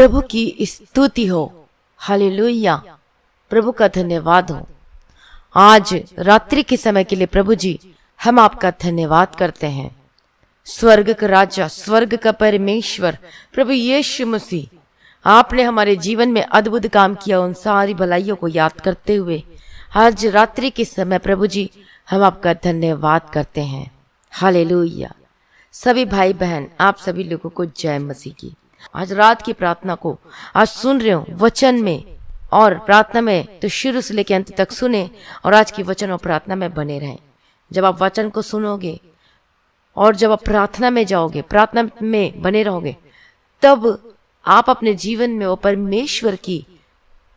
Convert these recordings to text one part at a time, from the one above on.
प्रभु की स्तुति हो। हालेलुया। प्रभु का धन्यवाद हो। आज रात्रि के समय के लिए प्रभु जी हम आपका धन्यवाद करते हैं। स्वर्ग का राजा, स्वर्ग का परमेश्वर प्रभु यीशु मसीह, आपने हमारे जीवन में अद्भुत काम किया। उन सारी भलाइयों को याद करते हुए आज रात्रि के समय प्रभु जी हम आपका धन्यवाद करते हैं। हालेलुया। सभी भाई बहन, आप सभी लोगों को जय मसीह की। आज रात की प्रार्थना को आज सुन रहे हो वचन में और प्रार्थना में, तो शुरू से लेकर अंत तक सुने और आज की वचन और प्रार्थना में बने रहें। जब आप वचन को सुनोगे और जब आप प्रार्थना में जाओगे, प्रार्थना में बने रहोगे, तब आप अपने जीवन में वो परमेश्वर की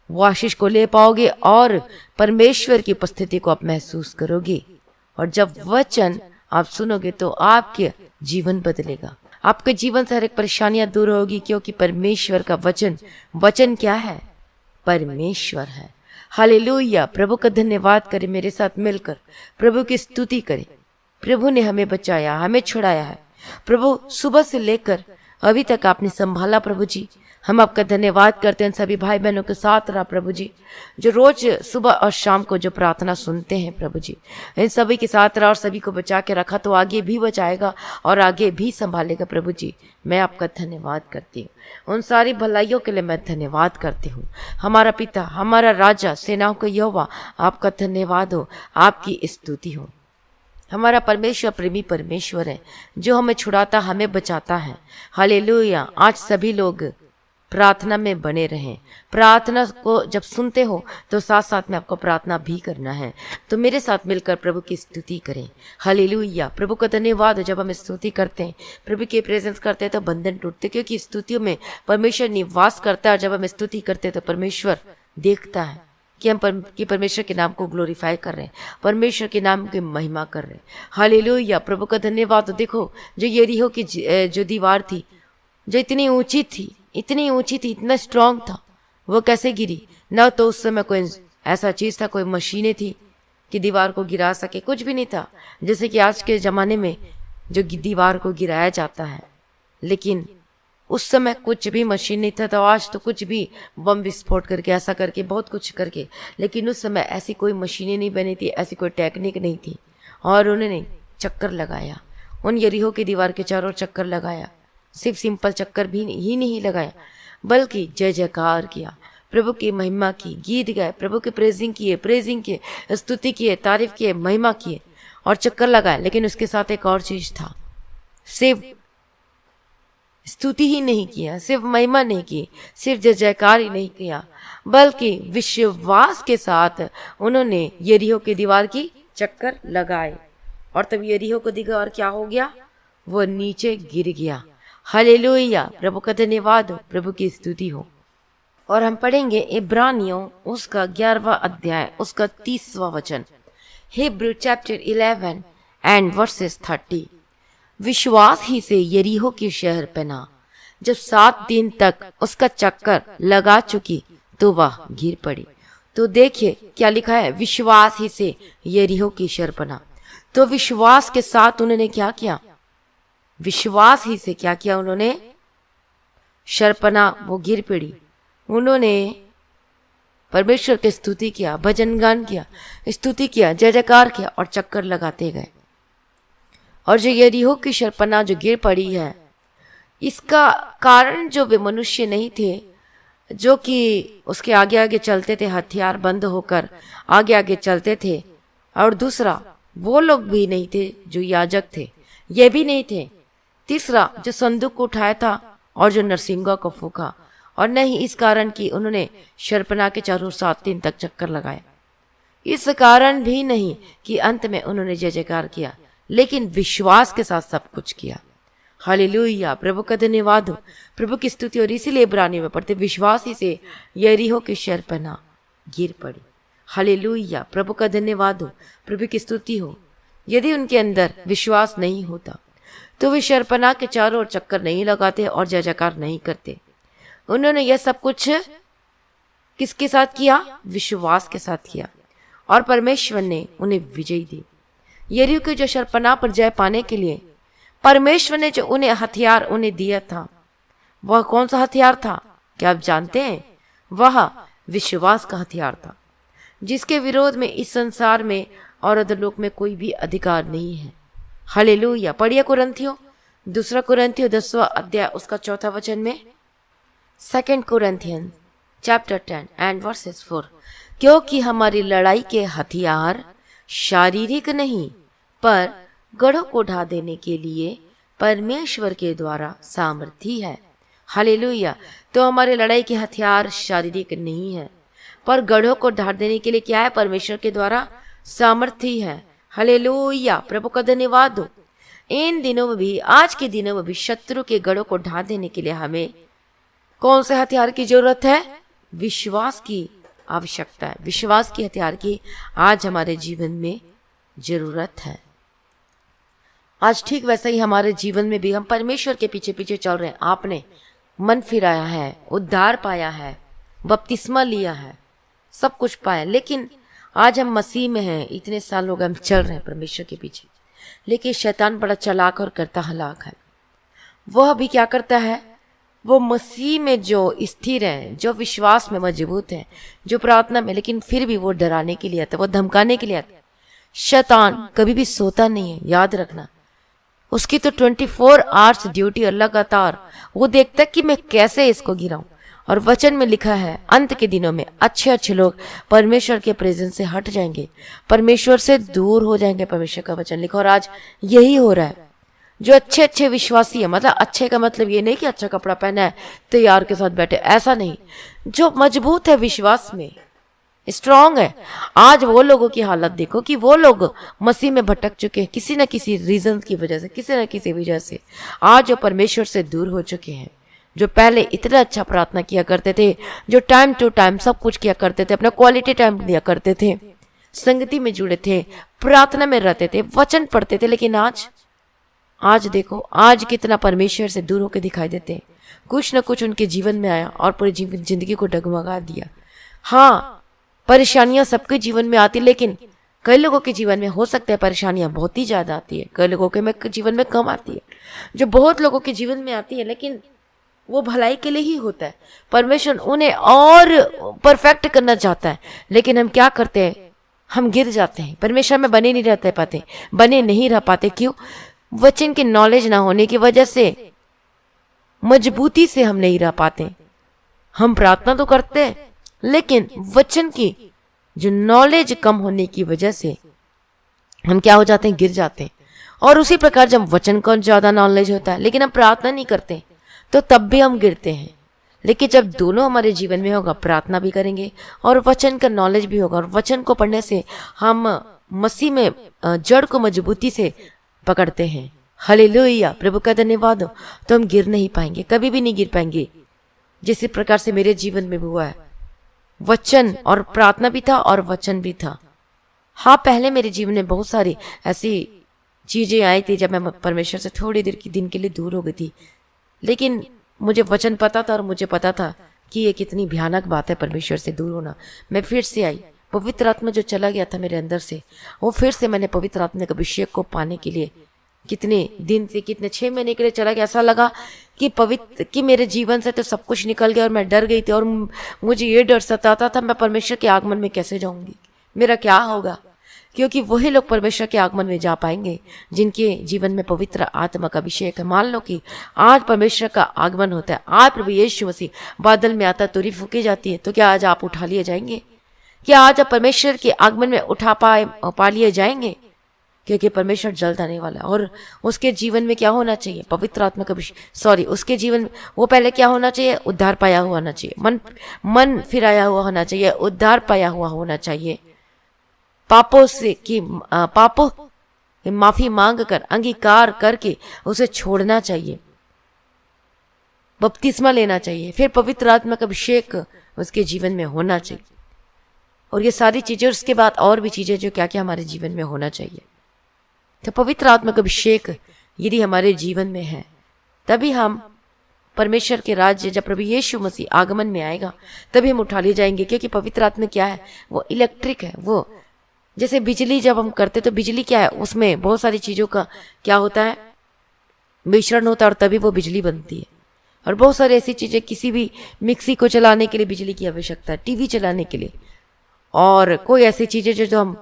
वो आशीष को ले पाओगे और परमेश्वर की उपस्थिति को आप महसूस करोगे। और जब वचन आप सुनोगे तो आपके जीवन बदलेगा, आपके जीवन से हर एक परेशानियां दूर होगी, क्योंकि परमेश्वर का वचन क्या है? परमेश्वर है। हालेलुया। प्रभु का धन्यवाद करें, मेरे साथ मिलकर प्रभु की स्तुति करें। प्रभु ने हमें बचाया, हमें छुड़ाया है। प्रभु सुबह से लेकर अभी तक आपने संभाला। प्रभु जी हम आपका धन्यवाद करते हैं। सभी भाई बहनों के साथ रहा प्रभु जी, जो रोज सुबह और शाम को जो प्रार्थना सुनते हैं प्रभु जी, इन सभी के साथ रहा और सभी को बचा के रखा, तो आगे भी बचाएगा और आगे भी संभालेगा। प्रभु जी मैं आपका धन्यवाद करती हूँ। उन सारी भलाइयों के लिए मैं धन्यवाद करती हूँ। हमारा पिता, हमारा राजा, सेनाओं का यहोवा, आपका धन्यवाद हो, आपकी स्तुति हो। हमारा परमेश्वर प्रेमी परमेश्वर है, जो हमें छुड़ाता, हमें बचाता है। हालेलुया। आज सभी लोग प्रार्थना में बने रहें। प्रार्थना को जब सुनते हो तो साथ साथ में आपको प्रार्थना भी करना है। तो मेरे साथ मिलकर प्रभु की स्तुति करें। हालेलुया। प्रभु का धन्यवाद हो। जब हम स्तुति करते हैं, प्रभु की प्रेजेंस करते हैं, तो बंधन टूटते, क्योंकि स्तुतियों में परमेश्वर निवास करता है। जब हम स्तुति करते हैं तो परमेश्वर देखता है कि परमेश्वर के नाम को ग्लोरीफाई कर रहे हैं, परमेश्वर के नाम की महिमा कर रहे हैं। हालेलुया। प्रभु का धन्यवाद। देखो, जो यरीहो की जो दीवार थी, जो इतनी ऊंची थी, इतना स्ट्रांग था, वो कैसे गिरी? न तो उस समय कोई ऐसा चीज था, कोई मशीनें थी कि दीवार को गिरा सके, कुछ भी नहीं था। जैसे कि आज के जमाने में जो दीवार को गिराया जाता है, लेकिन उस समय कुछ भी मशीन नहीं था। तो आज तो कुछ भी बम विस्फोट करके, ऐसा करके, बहुत कुछ करके, लेकिन उस समय ऐसी कोई मशीनें नहीं बनी थी, ऐसी कोई टेक्निक नहीं थी। और उन्होंने चक्कर लगाया, उन यरीहो की दीवार के चारों चक्कर लगाया। सिर्फ सिंपल चक्कर भी ही नहीं लगाया, बल्कि जय जयकार किया, प्रभु की महिमा की, गीत गाए, प्रभु के प्रेजिंग किए, स्तुति किए, तारीफ किए, महिमा किए और चक्कर लगाए। लेकिन उसके साथ एक और चीज था, सिर्फ स्तुति ही नहीं किया, सिर्फ महिमा नहीं की, सिर्फ जय जयकार ही नहीं किया, बल्कि विश्वास के साथ उन्होंने यरीहो की दीवार की चक्कर लगाए। और तब यरीहो की दीवार क्या हो गया? वो नीचे गिर गया। हालेलुया। प्रभु का धन्यवाद हो, प्रभु की स्तुति हो। और हम पढ़ेंगे इब्रानियों उसका 11वां अध्याय, उसका 30वां वचन। Hebrew chapter 11 and versus 30। विश्वास ही से यरीहो की शहर पना, जब 7 दिन तक उसका चक्कर लगा चुकी तो वह गिर पड़ी। तो देखिए क्या लिखा है, विश्वास ही से यरीहो की शहर पना। तो विश्वास के साथ उन्होंने क्या किया? विश्वास ही से क्या किया उन्होंने? शरपना, वो गिर पड़ी। उन्होंने परमेश्वर की स्तुति किया, भजन गान किया, स्तुति किया, जय जयकार किया और चक्कर लगाते गए। और जो यरीहो की शरपना जो गिर पड़ी है, इसका कारण जो वे मनुष्य नहीं थे, जो कि उसके आगे आगे चलते थे, हथियार बंद होकर आगे आगे चलते थे। और दूसरा, वो लोग भी नहीं थे जो याजक थे, ये भी नहीं थे। तीसरा, जो संदूक को उठाया था और जो नरसिंगा को फूका। और नहीं इस कारण कि उन्होंने शरपना के चारों 7 दिन तक चक्कर लगाए, इस कारण भी नहीं कि अंत में उन्होंने जय जयकार किया, लेकिन विश्वास के साथ सब कुछ किया। हालेलुया। प्रभु का धन्यवाद हो, प्रभु की स्तुति। और इसीलिए इब्रानियों में पढ़ते, विश्वास ही से यरीहो की शरपना गिर पड़ी। हालेलुया। प्रभु का धन्यवाद हो, प्रभु की स्तुति हो। यदि उनके अंदर विश्वास नहीं होता तो वे शरपना के चारों ओर चक्कर नहीं लगाते और जय जयकार नहीं करते। उन्होंने यह सब कुछ किसके साथ किया? विश्वास के साथ किया, और परमेश्वर ने उन्हें विजय दी। यरीहो की जो शरपना पर जय पाने के लिए परमेश्वर ने जो उन्हें हथियार उन्हें दिया था, वह कौन सा हथियार था? क्या आप जानते हैं? वह विश्वास का हथियार था, जिसके विरोध में इस संसार में और अधोलोक में कोई भी अधिकार नहीं है। हालेलुया। पढ़िए कुरिन्थियों, 2 कुरिन्थियों 10वां अध्याय उसका 4था वचन में, 2 Corinthians chapter 10 and verses 4, क्योंकि हमारी लड़ाई के हथियार शारीरिक नहीं पर गढ़ों को ढा देने के लिए परमेश्वर के द्वारा सामर्थी है। हालेलुया। तो हमारे लड़ाई के हथियार शारीरिक नहीं है पर गढ़ों को ढा देने के लिए क्या है? परमेश्वर के द्वारा सामर्थी है। हालेलुया। प्रभु का धन्यवाद हो। इन दिनों में भी, आज के दिनों में भी शत्रु के गढ़ों को ढा देने के लिए हमें कौन से हथियार की जरूरत है? विश्वास की आवश्यकता है। विश्वास के हथियार की आज हमारे जीवन में जरूरत है। आज ठीक वैसा ही हमारे जीवन में भी हम परमेश्वर के पीछे पीछे चल रहे हैं। आपने मन फिराया है, उद्धार पाया है, बपतिस्मा लिया है, सब कुछ पाया, लेकिन आज हम मसीह में हैं। इतने साल हो गए हम चल रहे हैं परमेश्वर के पीछे, लेकिन शैतान बड़ा चालाक और करता हलाक है। वह भी क्या करता है? वो मसीह में जो स्थिर है, जो विश्वास में मजबूत है, जो प्रार्थना में, लेकिन फिर भी वो डराने के लिए आता है, वो धमकाने के लिए आता है। शैतान कभी भी सोता नहीं है, याद रखना। उसकी तो 24 आवर्स ड्यूटी और लगातार वो देखता है कि मैं कैसे इसको गिराऊं। और वचन में लिखा है अंत के दिनों में अच्छे लोग परमेश्वर के प्रेजेंस से हट जाएंगे, परमेश्वर से दूर हो जाएंगे। परमेश्वर का वचन लिखा, और आज यही हो रहा है। जो अच्छे विश्वासी है, मतलब अच्छे का मतलब ये नहीं कि अच्छा कपड़ा पहना है, तैयार के साथ बैठे, ऐसा नहीं। जो मजबूत है, विश्वास में स्ट्रांग है, आज वो लोगों की हालत देखो कि वो लोग मसीह में भटक चुके हैं किसी न किसी रीजन की वजह से, किसी न किसी वजह से आज जो परमेश्वर से दूर हो चुके हैं। जो पहले इतना अच्छा प्रार्थना किया करते थे, जो टाइम टू टाइम सब कुछ किया करते थे, अपना क्वालिटी टाइम दिया करते थे, संगति में जुड़े थे, प्रार्थना में रहते थे, वचन पढ़ते थे, लेकिन आज देखो आज कितना परमेश्वर से दूर होकर दिखाई देते हैं। कुछ न कुछ उनके जीवन में आया और पूरी जिंदगी को डगमगा दिया। हाँ, परेशानियां सबके जीवन में आती, लेकिन कई लोगों के जीवन में हो सकता है परेशानियां बहुत ही ज्यादा आती है, कई लोगों के जीवन में कम आती है। जो बहुत लोगों के जीवन में आती है, लेकिन वो भलाई के लिए ही होता है। परमेश्वर उन्हें और परफेक्ट करना चाहता है, लेकिन हम क्या करते हैं? हम गिर जाते हैं, परमेश्वर में बने नहीं रह पाते। क्यों? वचन की नॉलेज ना होने की वजह से, मजबूती से हम नहीं रह पाते। हम प्रार्थना तो करते हैं, लेकिन वचन की जो नॉलेज कम होने की वजह से हम क्या हो जाते हैं? गिर जाते हैं। और उसी प्रकार जब वचन का ज्यादा नॉलेज होता है, लेकिन हम प्रार्थना नहीं करते, तो तब भी हम गिरते हैं। लेकिन जब दोनों हमारे जीवन में होगा, प्रार्थना भी करेंगे और वचन का नॉलेज भी होगा, और वचन को पढ़ने से हम मसीह में जड़ को मजबूती से पकड़ते हैं। हालेलुया। प्रभु का धन्यवाद हो। तो हम गिर नहीं पाएंगे, कभी भी नहीं गिर पाएंगे। जिस प्रकार से मेरे जीवन में भी हुआ है, वचन और प्रार्थना भी था और वचन भी था। हाँ, पहले मेरे जीवन में बहुत सारी ऐसी चीजें आई थी जब मैं परमेश्वर से थोड़ी देर की दिन के लिए दूर हो गई थी, लेकिन मुझे वचन पता था और मुझे पता था कि ये कितनी भयानक बात है परमेश्वर से दूर होना। मैं फिर से आई, पवित्र आत्मा जो चला गया था मेरे अंदर से, वो फिर से मैंने पवित्र आत्मा के अभिषेक को पाने के लिए कितने दिन से, कितने 6 महीने के लिए चला गया। ऐसा लगा कि मेरे जीवन से तो सब कुछ निकल गया और मैं डर गई थी, और मुझे ये डर सताता था मैं परमेश्वर के आगमन में कैसे जाऊंगी, मेरा क्या होगा। क्योंकि वही लोग परमेश्वर के आगमन में जा पाएंगे जिनके जीवन में पवित्र आत्मा का अभिषेक है। मान लो कि आज परमेश्वर का आगमन होता है, आज प्रभु यीशु मसीह बादल में आता, तुरही फूकी जाती है, तो क्या आज आप उठा लिए जाएंगे? क्या आज आप परमेश्वर के आगमन में पा लिए जाएंगे? क्योंकि परमेश्वर जल्द आने वाला है, और उसके जीवन में क्या होना चाहिए? पवित्र आत्मा का उसके जीवन में वो पहले क्या होना चाहिए? उद्धार पाया हुआ होना चाहिए, मन फिराया हुआ होना चाहिए, उद्धार पाया हुआ होना चाहिए, पापों की माफी मांग कर, अंगीकार करके उसे छोड़ना चाहिए, बपतिस्मा लेना चाहिए, फिर पवित्र आत्मा का अभिषेक उसके जीवन में होना चाहिए, और ये सारी चीजें, उसके बाद और भी चीजें जो क्या क्या हमारे जीवन में होना चाहिए। तो पवित्र आत्मा का अभिषेक यदि हमारे जीवन में है, तभी हम परमेश्वर के राज्य, जब प्रभु यीशु मसीह आगमन में आएगा, तभी हम उठा लिए जाएंगे। क्योंकि पवित्र आत्मा क्या है? वो इलेक्ट्रिक है। वो जैसे बिजली जब हम करते तो बिजली क्या है? उसमें बहुत सारी चीजों का क्या होता है? मिश्रण होता है, और तभी वो बिजली बनती है। और बहुत सारी ऐसी चीज़ें, किसी भी मिक्सी को चलाने के लिए बिजली की आवश्यकता है, टीवी चलाने के लिए, और कोई ऐसी चीज़ें जो हम,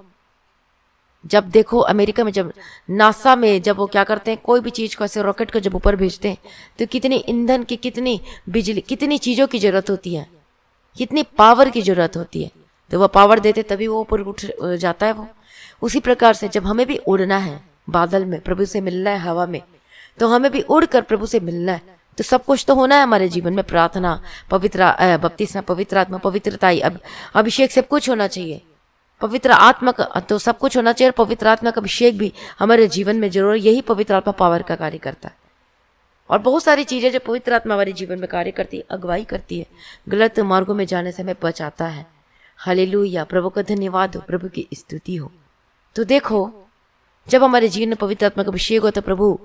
जब देखो अमेरिका में, जब नासा में जब वो क्या करते हैं, कोई भी चीज़ को ऐसे रॉकेट को जब ऊपर भेजते हैं तो कितनी ईंधन की, कितनी बिजली, कितनी चीज़ों की जरूरत होती है, कितनी पावर की जरूरत होती है, तो वह पावर देते तभी वो ऊपर उठ जाता है वो। उसी प्रकार से जब हमें भी उड़ना है बादल में, प्रभु से मिलना है हवा में, तो हमें भी उड़कर प्रभु से मिलना है, तो सब कुछ तो होना है हमारे जीवन में। प्रार्थना, पवित्र बपतिस्मा, पवित्र आत्मा, पवित्रता, अभिषेक, सब कुछ होना चाहिए। पवित्र आत्मा का तो सब कुछ होना चाहिए, और पवित्र आत्मा का अभिषेक भी हमारे जीवन में जरूर, यही पवित्र आत्मा पावर का कार्य करता है। और बहुत सारी चीजें जो पवित्र आत्मा हमारे जीवन में कार्य करती है, अगुवाई करती है, गलत मार्गों में जाने से हमें बचाता है। हालेलुया, प्रभु का धन्यवाद हो, प्रभु की स्तुति हो। तो देखो, जब हमारे जीवन में पवित्र आत्मा का अभिषेक हो तो प्रभु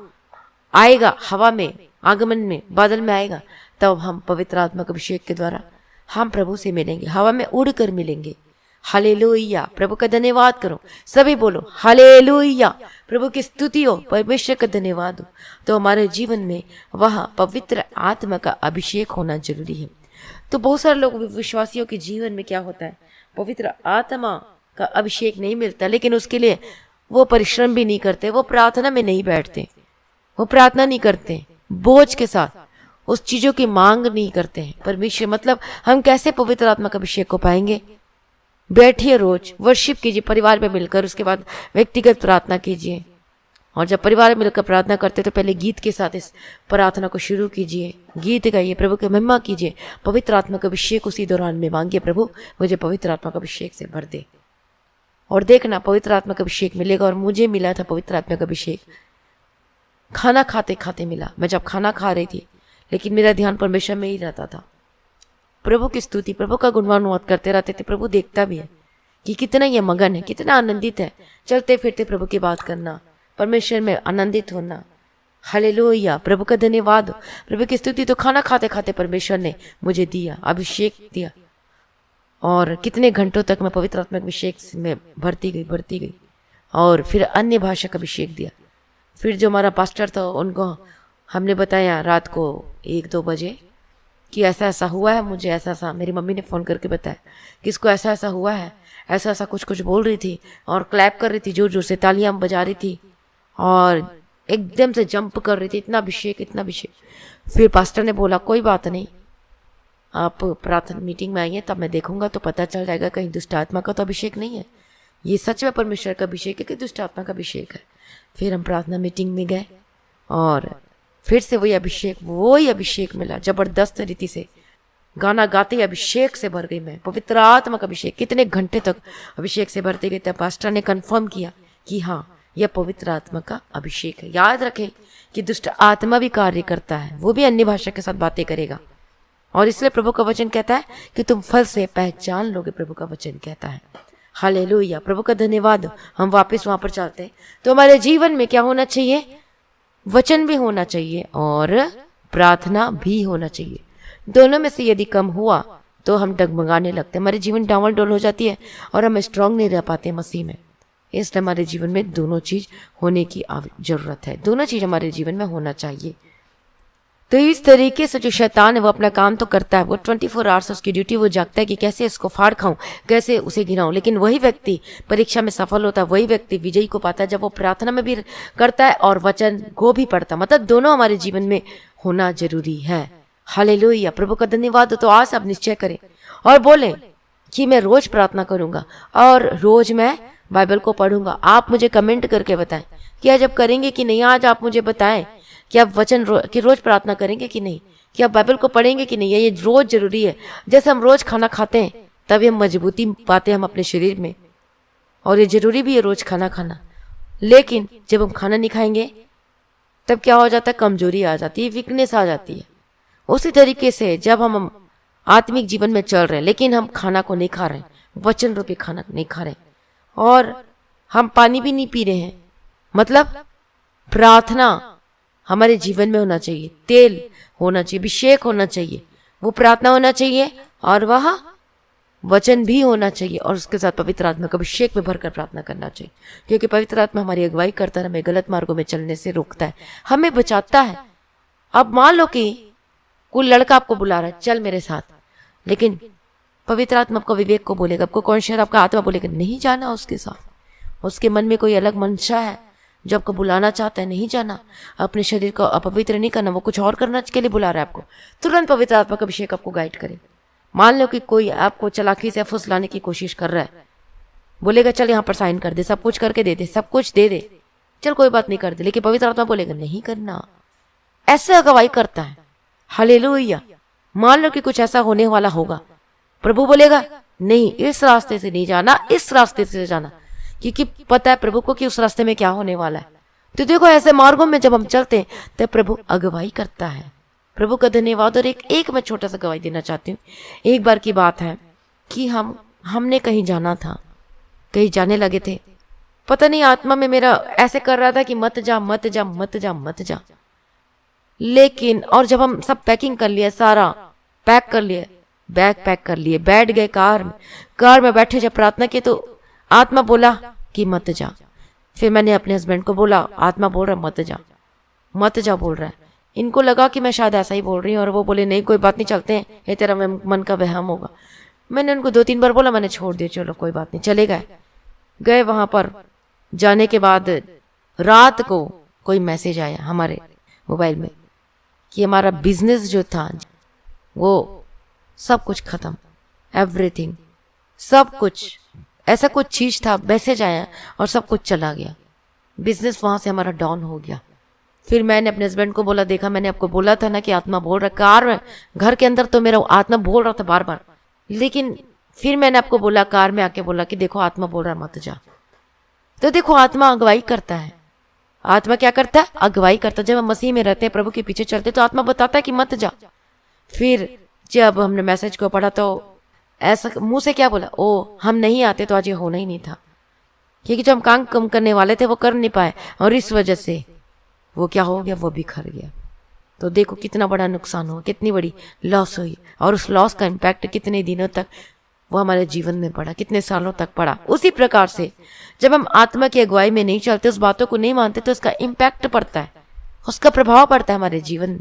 आएगा हवा में, आगमन में, बादल में आएगा, तब हम पवित्र आत्मा के अभिषेक के द्वारा हम प्रभु से मिलेंगे, हवा में उड़कर मिलेंगे। हालेलुया, प्रभु का धन्यवाद करो, सभी बोलो हालेलुया, प्रभु की स्तुति हो, परमेश्वर का धन्यवाद हो। तो हमारे जीवन में वह पवित्र आत्मा का अभिषेक होना जरूरी है। तो बहुत सारे लोग, विश्वासियों के जीवन में क्या होता है, पवित्र आत्मा का अभिषेक नहीं मिलता, लेकिन उसके लिए वो परिश्रम भी नहीं करते, वो प्रार्थना में नहीं बैठते, वो प्रार्थना नहीं करते, बोझ के साथ उस चीजों की मांग नहीं करते हैं। परमेश्वर, मतलब हम कैसे पवित्र आत्मा का अभिषेक को पाएंगे? बैठिए, रोज वर्शिप कीजिए परिवार में मिलकर, उसके बाद व्यक्तिगत प्रार्थना कीजिए, और जब परिवार में मिलकर प्रार्थना करते तो पहले गीत के साथ इस प्रार्थना को शुरू कीजिए, गीत गाइए, प्रभु की महिमा कीजिए, पवित्र आत्मा का अभिषेक उसी दौरान में मांगिए, प्रभु मुझे पवित्र आत्मा का अभिषेक से भर दे। और देखना, पवित्र आत्मा का अभिषेक मिलेगा। और मुझे मिला था पवित्र आत्मा का अभिषेक खाना खाते खाते मिला। मैं जब खाना खा रही थी, लेकिन मेरा ध्यान परमेश्वर में ही रहता था, प्रभु की स्तुति, प्रभु का गुणगान करते रहते थे। प्रभु देखता भी है कि कितना ये मगन है, कितना आनंदित है, चलते फिरते प्रभु की बात करना, परमेश्वर में आनंदित होना। हालेलुया, प्रभु का धन्यवाद, प्रभु की स्तुति। तो खाना खाते खाते परमेश्वर ने मुझे दिया, अभिषेक दिया, और कितने घंटों तक मैं पवित्र आत्मा अभिषेक में भरती गई, और फिर अन्य भाषा का अभिषेक दिया। फिर जो हमारा पास्टर था, उनको हमने बताया रात को 1-2 बजे कि ऐसा ऐसा हुआ है, मुझे ऐसा ऐसा, मेरी मम्मी ने फ़ोन करके बताया कि इसको ऐसा ऐसा हुआ है, ऐसा ऐसा कुछ कुछ बोल रही थी, और क्लैप कर रही थी, जोर जोर से तालियां बजा रही थी, और एकदम से जंप कर रही थी, इतना अभिषेक, इतना अभिषेक। फिर पास्टर ने बोला, कोई बात नहीं, आप प्रार्थना मीटिंग में आइए, तब मैं देखूंगा तो पता चल जाएगा, कहीं दुष्ट आत्मा का तो अभिषेक नहीं है, ये सच में परमेश्वर का अभिषेक है कि दुष्ट आत्मा का अभिषेक है। फिर हम प्रार्थना मीटिंग में गए, और फिर से वही अभिषेक मिला, जबरदस्त रीति से गाना गाते अभिषेक से भर गई मैं, पवित्र आत्मा का अभिषेक। कितने घंटे तक अभिषेक से भरते गए, तब पास्टर ने कंफर्म किया कि हाँ, यह पवित्र आत्मा का अभिषेक है। याद रखें कि दुष्ट आत्मा भी कार्य करता है, वो भी अन्य भाषा के साथ बातें करेगा, और इसलिए प्रभु का वचन कहता है कि तुम फल से पहचान लोगे, प्रभु का वचन कहता है। हालेलुया, प्रभु का धन्यवाद। हम वापस वहां पर चलते हैं। तो हमारे जीवन में क्या होना चाहिए? वचन भी होना चाहिए और प्रार्थना भी होना चाहिए। दोनों में से यदि कम हुआ तो हम डगमगाने लगते हैं, हमारे जीवन डावाडोल हो जाती है और हम स्ट्रांग नहीं रह पाते मसीह में। इसलिए हमारे जीवन में दोनों चीज होने की जरूरत है, दोनों चीज हमारे जीवन में होना चाहिए। तो इस तरीके से जो शैतान है वो अपना काम तो करता है, वो 24 आवर्स उसकी ड्यूटी, वो जागता है कि कैसे इसको फाड़ खाऊं, कैसे उसे गिराऊं। लेकिन वही व्यक्ति परीक्षा में सफल होता है, वही व्यक्ति विजयी को पाता है जब वो प्रार्थना में भी करता है और वचन को भी पढ़ता है। मतलब दोनों हमारे जीवन में होना जरूरी है। हालेलुया, प्रभु का धन्यवाद। तो आज आप निश्चय करें और बोलें कि मैं रोज प्रार्थना करूंगा और रोज मैं बाइबल को पढ़ूंगा। आप मुझे कमेंट करके बताएं कि आज आप करेंगे कि नहीं। आज आप मुझे बताएं कि आप वचन कि रोज प्रार्थना करेंगे कि नहीं, कि आप बाइबल को पढ़ेंगे कि नहीं। ये रोज जरूरी है। जैसे हम रोज खाना खाते हैं तभी हम मजबूती पाते हैं हम अपने शरीर में, और ये जरूरी भी है रोज खाना खाना। लेकिन जब हम खाना नहीं खाएंगे तब क्या हो जाता है? कमजोरी आ जाती है, वीकनेस आ जाती है। उसी तरीके से जब हम आत्मिक जीवन में चल रहे हैं लेकिन हम खाना को नहीं खा रहे, वचन रूपी खाना नहीं खा रहे, और हम पानी भी नहीं पी रहे हैं, मतलब प्रार्थना हमारे जीवन में होना चाहिए, तेल होना चाहिए, अभिषेक होना चाहिए, वो प्रार्थना होना चाहिए और वह वचन भी होना चाहिए, और उसके साथ पवित्र आत्मा का अभिषेक में भरकर प्रार्थना करना चाहिए। क्योंकि पवित्र आत्मा हमारी अगुवाई करता है, हमें गलत मार्गों में चलने से रोकता है, हमें बचाता है। अब मान लो कि कोई लड़का आपको बुला रहा है, चल मेरे साथ, लेकिन पवित्र आत्मा आपको विवेक को बोलेगा, आपको कॉन्शियस आपका आत्मा बोलेगा नहीं जाना उसके साथ। उसके मन में कोई अलग मंशा है जो आपको बुलाना चाहता है, नहीं जाना। अपने शरीर को अपवित्र नहीं करना, वो कुछ और करना के लिए बुला रहा है आपको। तुरंत पवित्र आत्मा का अभिषेक आपको गाइड करे। मान लो कि कोई आपको चालाकी से फुसलाने की कोशिश कर रहा है, बोलेगा चल यहाँ पर साइन कर दे, सब कुछ करके दे दे, सब कुछ दे दे, चल कोई बात नहीं कर दे, लेकिन पवित्र आत्मा बोलेगा नहीं करना। ऐसे अगुवाई करता है। हालेलुया। मान लो कि कुछ ऐसा होने वाला होगा, प्रभु बोलेगा नहीं, इस रास्ते से नहीं जाना, इस रास्ते से जाना, क्योंकि पता है प्रभु को कि उस रास्ते में क्या होने वाला है। तो देखो ऐसे मार्गों में जब हम चलते हैं तब प्रभु अगुवाई करता है। प्रभु का धन्यवाद। और एक मैं छोटा सा गवाही देना चाहती हूँ। एक बार की बात है कि हमने कहीं जाना था, कहीं जाने लगे थे, पता नहीं आत्मा में मेरा ऐसे कर रहा था कि मत जा मत जा मत जा मत जा। लेकिन और जब हम सब पैकिंग कर लिया, सारा पैक कर लिया, बैग पैक कर लिए, बैठ गए कार में बैठे, जब प्रार्थना की तो आत्मा बोला कि मत जा। फिर मैंने अपने हस्बैंड को बोला, आत्मा बोल रहा है मत जा बोल रहा है। इनको लगा कि मैं शायद ऐसा ही बोल रही हूँ, और वो बोले नहीं कोई बात नहीं, चलते हैं, ये तेरा मन का वहम होगा। मैंने उनको 2-3 बार बोला, मैंने छोड़ दिया, चलो कोई बात नहीं, चले गए। वहां पर जाने के बाद रात को कोई मैसेज आया हमारे मोबाइल में कि हमारा बिजनेस जो था वो सब कुछ खत्म, एवरीथिंग, सब कुछ, ऐसा कुछ चीज था, मैसेज आया और सब कुछ चला गया। बिजनेस वहां से हमारा डाउन हो गया। फिर मैंने अपने हस्बैंड को बोला, देखा मैंने आपको बोला था ना कि आत्मा बोल रहा है। कार में, घर के अंदर तो मेरा आत्मा बोल रहा था बार बार, लेकिन फिर मैंने आपको बोला, कार में आके बोला कि देखो आत्मा बोल रहा है मत जा। तो देखो आत्मा अगुवाई करता है। आत्मा क्या करता है? अगुवाई करता है। जब हम मसीह में रहते हैं, प्रभु के पीछे चलते, तो आत्मा बताता है कि मत जा। फिर जब हमने मैसेज को पढ़ा तो ऐसा मुंह से क्या बोला, ओ हम नहीं आते तो आज ये होना ही नहीं था, क्योंकि जो हम काम कम करने वाले थे वो कर नहीं पाए, और इस वजह से वो क्या हो गया, वो बिखर गया। तो देखो कितना बड़ा नुकसान हुआ, कितनी बड़ी लॉस हुई, और उस लॉस का इम्पैक्ट कितने दिनों तक वो हमारे जीवन में पड़ा, कितने सालों तक पड़ा। उसी प्रकार से जब हम आत्मा की अगुवाई में नहीं चलते, उस बातों को नहीं मानते, तो उसका इम्पैक्ट पड़ता है, उसका प्रभाव पड़ता है हमारे जीवन में।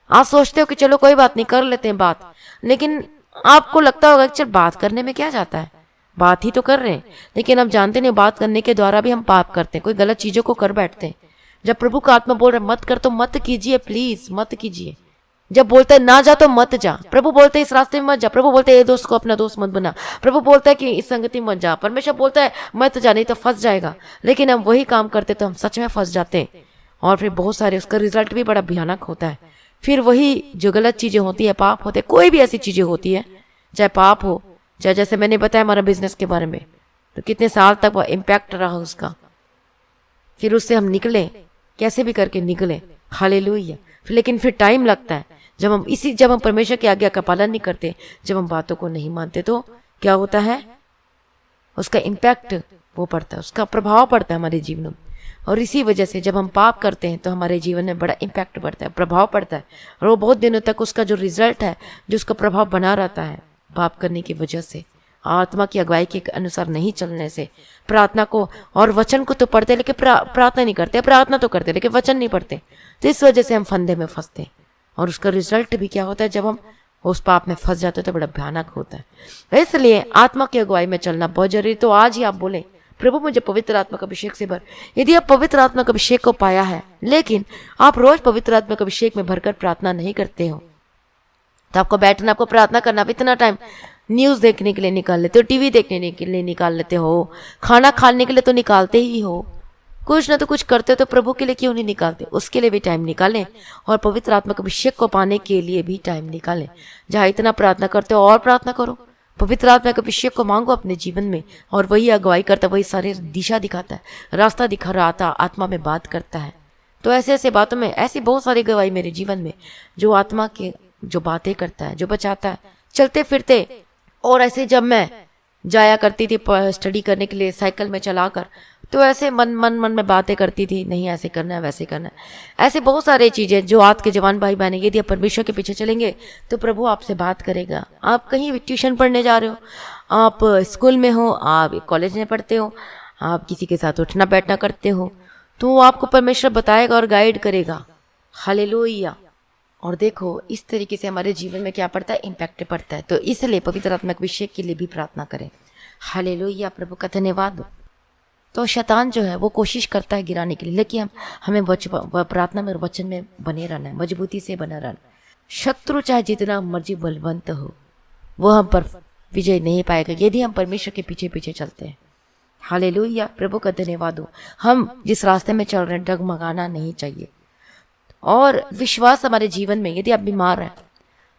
आप सोचते हो कि चलो कोई बात नहीं, कर लेते हैं बात, लेकिन आपको लगता होगा कि चल बात करने में क्या जाता है, बात ही तो कर रहे हैं, लेकिन हम जानते नहीं बात करने के द्वारा भी हम पाप करते हैं, कोई गलत चीजों को कर बैठते हैं। जब प्रभु का आत्मा बोल रहा है मत कर, तो मत कीजिए, प्लीज मत कीजिए। जब बोलता है ना जा तो मत जा। प्रभु बोलते हैं इस रास्ते में मत जा। प्रभु बोलते हैं ये दोस्त को अपना दोस्त मत बना। प्रभु बोलता है कि इस संगति में मत जा। परमेश्वर बोलता है मत जा, नहीं तो फंस जाएगा। लेकिन हम वही काम करते तो हम सच में फंस जाते हैं, और फिर बहुत सारे उसका रिजल्ट भी बड़ा भयानक होता है। फिर वही जो गलत चीजें होती है, पाप होते, कोई भी ऐसी चीजें होती है, चाहे पाप हो, चाहे जैसे मैंने बताया हमारा बिजनेस के बारे में, तो कितने साल तक वो इम्पैक्ट रहा उसका। फिर उससे हम निकले, कैसे भी करके निकले, हालेलुया। लेकिन फिर टाइम लगता है। जब हम परमेश्वर की आज्ञा का पालन नहीं करते, जब हम बातों को नहीं मानते, तो क्या होता है, उसका इम्पैक्ट वो पड़ता है, उसका प्रभाव पड़ता है हमारे जीवन में। और इसी वजह से जब हम पाप करते हैं तो हमारे जीवन में बड़ा इम्पैक्ट पड़ता है, प्रभाव पड़ता है, और वो बहुत दिनों तक उसका जो रिजल्ट है, जो उसका प्रभाव बना रहता है, पाप करने की वजह से, आत्मा की अगुवाई के अनुसार नहीं चलने से, प्रार्थना को और वचन को तो पढ़ते लेकिन प्रार्थना नहीं करते, प्रार्थना तो करते लेकिन वचन नहीं पढ़ते, तो इस वजह से हम फंदे में फंसते हैं। और उसका रिजल्ट भी क्या होता है, जब हम उस पाप में फंस जाते हैं तो बड़ा भयानक होता है। इसलिए आत्मा की अगुवाई में चलना बहुत जरूरी। तो आज ही आप बोले प्रभु मुझे पवित्र आत्मा का अभिषेक से भर। यदि आप पवित्र आत्मा का अभिषेक को पाया है, लेकिन आप रोज पवित्र आत्मा का अभिषेक में भरकर प्रार्थना नहीं करते हो, तो आपको बैठना, आपको प्रार्थना करना, आप इतना टाइम न्यूज देखने के लिए निकाल लेते हो, टीवी देखने के लिए निकाल लेते हो, खाना खाने के लिए तो निकालते ही हो, कुछ ना तो कुछ करते हो, तो प्रभु के लिए क्यों नहीं निकालते? उसके लिए भी टाइम निकालें, और पवित्र आत्मा के अभिषेक को पाने के लिए भी टाइम निकालें। जहाँ इतना प्रार्थना करते हो और प्रार्थना करो, पवित्र आत्मा के अभिषेक को मांगो अपने जीवन में, और वही अगुवाई करता है, वही सारे दिशा दिखाता है, रास्ता दिखा रहा आता, आत्मा में बात करता है। तो ऐसे ऐसे बातों में, ऐसी बहुत सारी गवाही मेरे जीवन में, जो आत्मा के जो बातें करता है, जो बचाता है चलते फिरते। और ऐसे जब मैं जाया करती थी स्टडी करने के लिए साइकिल में चलाकर, तो ऐसे मन में बातें करती थी, नहीं ऐसे करना है, वैसे करना है। ऐसे बहुत सारी चीजें जो आज के जवान भाई बहन, यदि आप परमेश्वर के पीछे चलेंगे तो प्रभु आपसे बात करेगा। आप कहीं भी ट्यूशन पढ़ने जा रहे हो, आप स्कूल में हो, आप कॉलेज में पढ़ते हो, आप किसी के साथ उठना बैठना करते हो, तो आपको परमेश्वर बताएगा और गाइड करेगा। हालेलुया। और देखो इस तरीके से हमारे जीवन में क्या पड़ता है, इम्पैक्ट पड़ता है। तो इसलिए पवित्र आत्मा के अभिषेक के लिए भी प्रार्थना करें। हालेलुया, प्रभु का धन्यवाद हो। तो शैतान जो है वो कोशिश करता है गिराने के लिए, लेकिन हमें प्रार्थना में और वचन में बने रहना है, मजबूती से बना रहना। शत्रु चाहे जितना मर्जी बलवंत हो, वो हम पर विजय नहीं पाएगा यदि हम परमेश्वर के पीछे पीछे चलते हैं। हालेलुया, प्रभु का धन्यवाद हो। हम जिस रास्ते में चल रहे हैं डगमगाना नहीं चाहिए। और विश्वास हमारे जीवन में, यदि आप बीमार हैं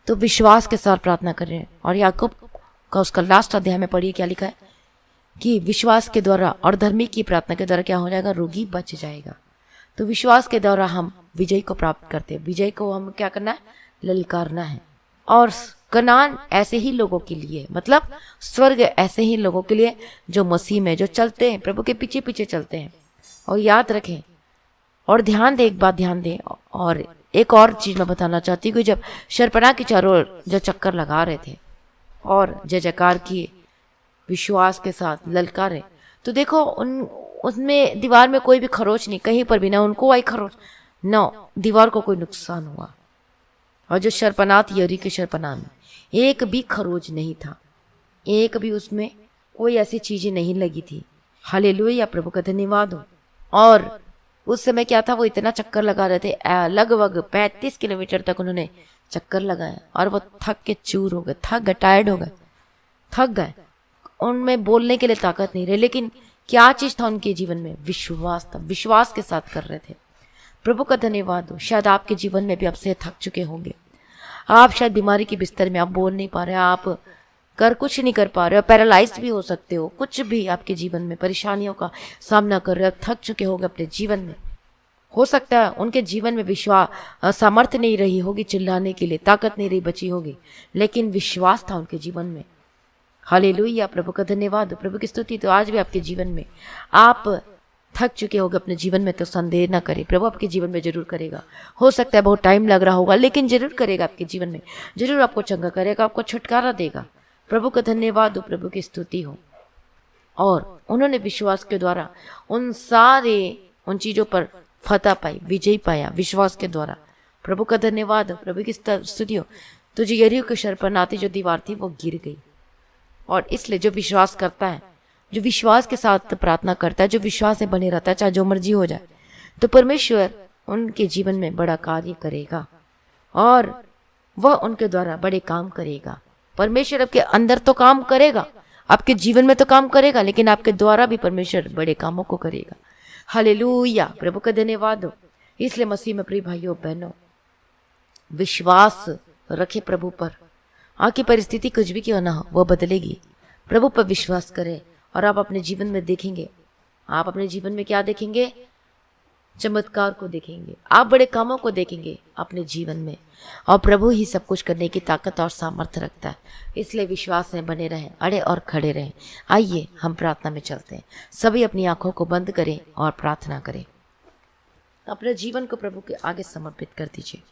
तो विश्वास के साथ प्रार्थना करें। और याकूब का उसका लास्ट अध्याय में पढ़िए क्या लिखा है कि विश्वास के द्वारा और धर्मी की प्रार्थना के द्वारा क्या हो जाएगा, रोगी बच जाएगा। तो विश्वास के द्वारा हम विजय को प्राप्त करते हैं। विजय को हम क्या करना है, ललकारना है। और कनान ऐसे ही लोगों के लिए, मतलब स्वर्ग ऐसे ही लोगों के लिए जो मसीह में, जो चलते हैं, प्रभु के पीछे पीछे चलते हैं। और याद रखें और ध्यान दें, एक बात ध्यान दें। और एक और चीज मैं बताना चाहती हूँ कि जब शर्पणा के चारों ओर जो चक्कर लगा रहे थे और जय जयकार किए, विश्वास के साथ ललकारे, तो देखो उसमें दीवार में कोई भी खरोच नहीं, कहीं पर भी ना उनको आई खरोच, ना दीवार को कोई नुकसान हुआ। और जो शर्पणा थी, यरी के शर्पणा में एक भी खरोच नहीं था, एक भी उसमें कोई ऐसी चीजें नहीं लगी थी। हालेलुया, प्रभु का धन्यवाद हो। और उस समय क्या था, वो इतना चक्कर लगा रहे थे, लगभग 35 किलोमीटर तक उन्होंने चक्कर लगाया और वो थक के चूर हो गए, थक गए, टायर्ड हो गए, थक गए। उनमें बोलने के लिए ताकत नहीं रही, लेकिन क्या चीज था उनके जीवन में, विश्वास था। विश्वास के साथ कर रहे थे। प्रभु का धन्यवाद हो। शायद आपके जीवन में भी आपसे थक चुके होंगे, आप शायद बीमारी के बिस्तर में, आप बोल नहीं पा रहे, आप कुछ नहीं कर पा रहे हो, पैरालाइज्ड भी हो सकते हो, कुछ भी आपके जीवन में परेशानियों का सामना कर रहे हो, थक चुके होंगे अपने जीवन में। हो सकता है उनके जीवन में विश्वास, सामर्थ्य नहीं रही होगी चिल्लाने के लिए, ताकत नहीं रही बची होगी, लेकिन विश्वास था उनके जीवन में। हालेलुया, प्रभु का धन्यवाद, प्रभु की स्तुति। तो आज भी आपके जीवन में आप थक चुके होगे अपने जीवन में, तो संदेह न करें, प्रभु आपके जीवन में जरूर करेगा। हो सकता है बहुत टाइम लग रहा होगा, लेकिन जरूर करेगा आपके जीवन में, जरूर आपको चंगा करेगा, आपको छुटकारा देगा। प्रभु का धन्यवाद हो, प्रभु की स्तुति हो। और उन्होंने विश्वास के द्वारा उन चीजों पर फतह पाई, विजय पाया विश्वास के द्वारा। प्रभु का धन्यवाद हो, प्रभु की स्तुति हो। तो जो यरीहो की शर्पणा थी, जो दीवार थी, वो गिर गई। और इसलिए जो विश्वास करता है, जो विश्वास के साथ प्रार्थना करता है, जो विश्वास से बने रहता है, चाहे जो मर्जी हो जाए, तो परमेश्वर उनके जीवन में बड़ा कार्य करेगा और वह उनके द्वारा बड़े काम करेगा। परमेश्वर आपके अंदर तो काम करेगा, आपके जीवन में तो काम करेगा, लेकिन आपके द्वारा भी परमेश्वर बड़े कामों को करेगा। हालेलुया, प्रभु का धन्यवाद हो। इसलिए मसीह में प्रिय भाइयों बहनों, विश्वास रखे प्रभु पर। आपकी परिस्थिति कुछ भी क्यों ना हो, वो बदलेगी। प्रभु पर विश्वास करें और आप अपने जीवन में देखेंगे, आप अपने जीवन में क्या देखेंगे, चमत्कार को देखेंगे, आप बड़े कामों को देखेंगे अपने जीवन में। और प्रभु ही सब कुछ करने की ताकत और सामर्थ्य रखता है। इसलिए विश्वास में बने रहें, अड़े और खड़े रहें। आइए हम प्रार्थना में चलते हैं। सभी अपनी आंखों को बंद करें और प्रार्थना करें। अपने जीवन को प्रभु के आगे समर्पित कर दीजिए।